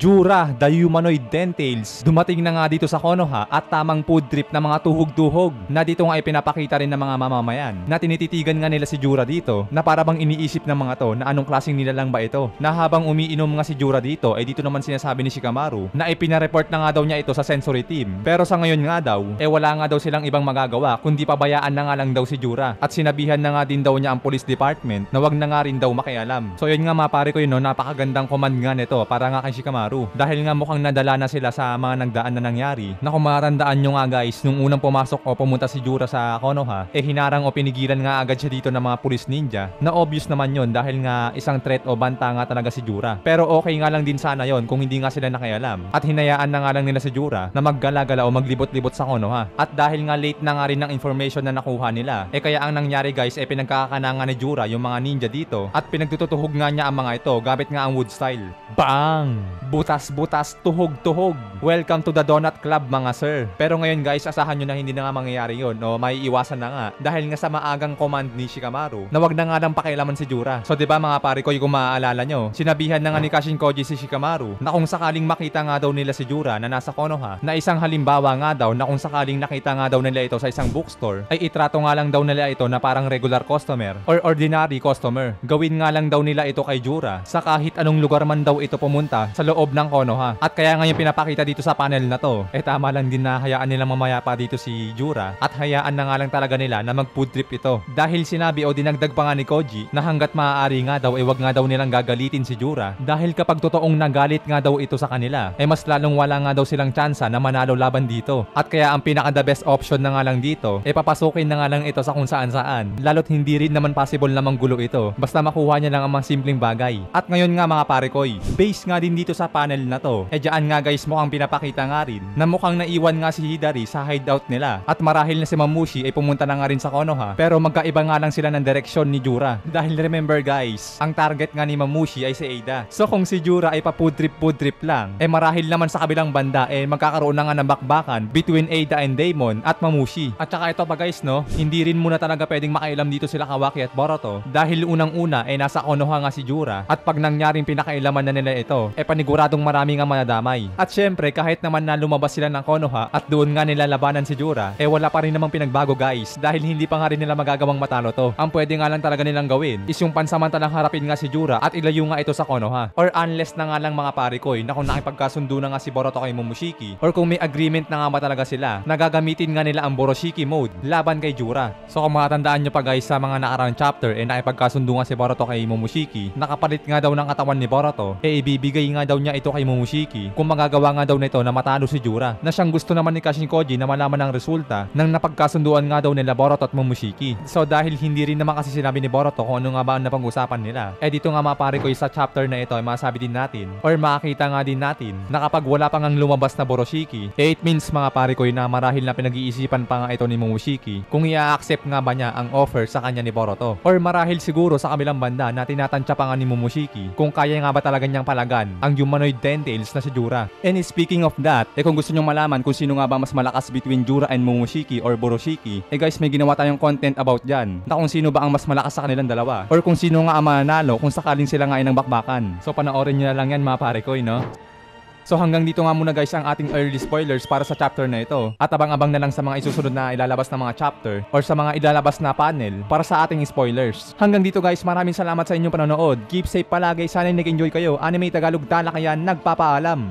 Jura, the humanoid Dentails, dumating na nga dito sa Konoha at tamang food trip na mga tuhog-tuhog na dito nga ay pinapakita rin ng mga mamamayan na tinititigan nga nila si Jura dito na para bang iniisip ng mga to na anong klaseng nilalang ba ito na habang umiinom nga si Jura dito ay dito naman sinasabi ni Shikamaru na ipinareport na nga daw niya ito sa sensory team pero sa ngayon nga daw wala nga daw silang ibang magagawa kundi pabayaan na nga lang daw si Jura at sinabihan na nga din daw niya ang police department na wag na nga rin daw makialam. So yun nga mapare ko yun no, napakagandang command nga nito para nga kay Shikamaru dahil nga mukhang nadala na sila sa mga nagdaan na nangyari na kung matandaan nyo nga guys nung unang pumasok o pumunta si Jura sa Konoha hinarang o pinigilan nga agad siya dito ng mga police ninja na obvious naman yon dahil nga isang threat o banta nga talaga si Jura pero okay nga lang din sana yon kung hindi nga sila nakialam at hinayaan na nga lang nila si Jura na maggala-gala o maglibot-libot sa Konoha at dahil nga late na nga rin ng information na nakuha nila kaya ang nangyari guys pinagkakakanangan ni Jura yung mga ninja dito at pinagtutuhog nga niya ang mga ito gamit nga ang wood style. Bang! Butas-butas, tuhog-tuhog. Welcome to the Donut Club mga sir. Pero ngayon guys, asahan nyo na hindi na nga mangyayari yun o may iwasan na nga dahil nga sa maagang command ni Shikamaru na wag na nga lang pakialaman si Jura. So diba mga pare ko kung maaalala nyo, sinabihan na nga ni Kashin Koji si Shikamaru na kung sakaling makita nga daw nila si Jura na nasa Konoha na isang halimbawa nga daw na kung sakaling nakita nga daw nila ito sa isang bookstore ay itrato nga lang daw nila ito na parang regular customer or ordinary customer. Gawin nga lang daw nila ito kay Jura sa kahit anong lugar man daw ito pumunta sa loob ng Konoha. At kaya ngayon pinapakita dito sa panel na to tama lang din na hayaan nilang mamaya pa dito si Jura at hayaan na nga lang talaga nila na mag food trip ito dahil sinabi o dinagdag pa nga ni Koji na hanggat maaari nga daw wag nga daw nilang gagalitin si Jura dahil kapag totoong nagalit nga daw ito sa kanila mas lalong wala nga daw silang tsansa na manalo laban dito at kaya ang pinaka the best option na nga lang dito papasukin na nga lang ito sa kung saan saan lalo't hindi rin naman possible na manggulo ito basta makuha niya lang ang mga simpleng bagay. At ngayon nga mga pare koy, base nga din dito sa panel na to dyan nga guys mukhang pinapakita nga rin na mukhang naiwan nga si Hidari sa hideout nila at marahil na si Mamushi pumunta na nga rin sa Konoha pero magkaiba nga lang sila ng direksyon ni Jura dahil remember guys ang target nga ni Mamushi ay si Ada. So kung si Jura ay pa food trip lang marahil naman sa kabilang banda magkakaroon na nga ng bakbakan between Ada and Daemon at Mamushi. At saka ito pa guys no, hindi rin muna talaga pwedeng makailam dito sila Kawaki at Boruto dahil unang-una nasa Konoha nga si Jura at pag nangyaring pinakailaman na nila ito paniguradong marami nga manadamay. At syempre kahit naman na lumabas sila ng Konoha at doon nga nila labanan si Jura wala pa rin namang pinagbago guys dahil hindi pa nga rin nila magagawang matalo to. Ang pwede nga lang talaga nilang gawin is yung pansamantalang harapin nga si Jura at ilayo nga ito sa Konoha or unless na nga lang mga pare ko na kung nakipagkasundo na nga si Boruto kay Momoshiki or kung may agreement na nga ba talaga sila na gagamitin nga nila ang Boroshiki mode laban kay Jura. So kung matandaan nyo pa guys sa mga nakarang chapter nakipagkasundo nga si Boruto kay Momoshiki nakapalit nga daw ng katawan ni Boruto ibibigay nga daw niya ito kay Momoshiki kung magagawa nga daw nito na matalo si Jura na siyang gusto naman ni Kashin Koji na malaman ang resulta ng napagkasunduan nga daw nila Boruto at Momoshiki. So dahil hindi rin naman kasi sinabi ni Boruto kung ano nga ba ang napag-usapan nila dito nga mga pare ko sa chapter na ito masabi din natin or makakita nga din natin na kapag wala pa ngang lumabas na Boroshiki it means mga pare ko na marahil na pinag-iisipan pa nga ito ni Momoshiki kung i-accept nga ba niya ang offer sa kanya ni Boruto or marahil siguro sa kabilang banda na tinatansya pa nga ni Momoshiki kung kaya nga ba talaga niyang palagan ang humanoid Dentails na si Jura. And speaking of that kung gusto nyong malaman kung sino nga ba mas malakas between Jura and Momoshiki or Boroshiki guys may ginawa tayong content about dyan na kung sino ba ang mas malakas sa kanilang dalawa or kung sino nga ang mananalo kung sakaling sila nga ay ng bakbakan. So panoorin nyo na lang yan mga pare ko no? So hanggang dito nga muna guys ang ating early spoilers para sa chapter na ito. At abang-abang na lang sa mga isusunod na ilalabas na mga chapter or sa mga ilalabas na panel para sa ating spoilers. Hanggang dito guys, maraming salamat sa inyong panonood. Keep safe palagi, sana nag-enjoy kayo. Anime Tagalog Talakayan nagpapaalam.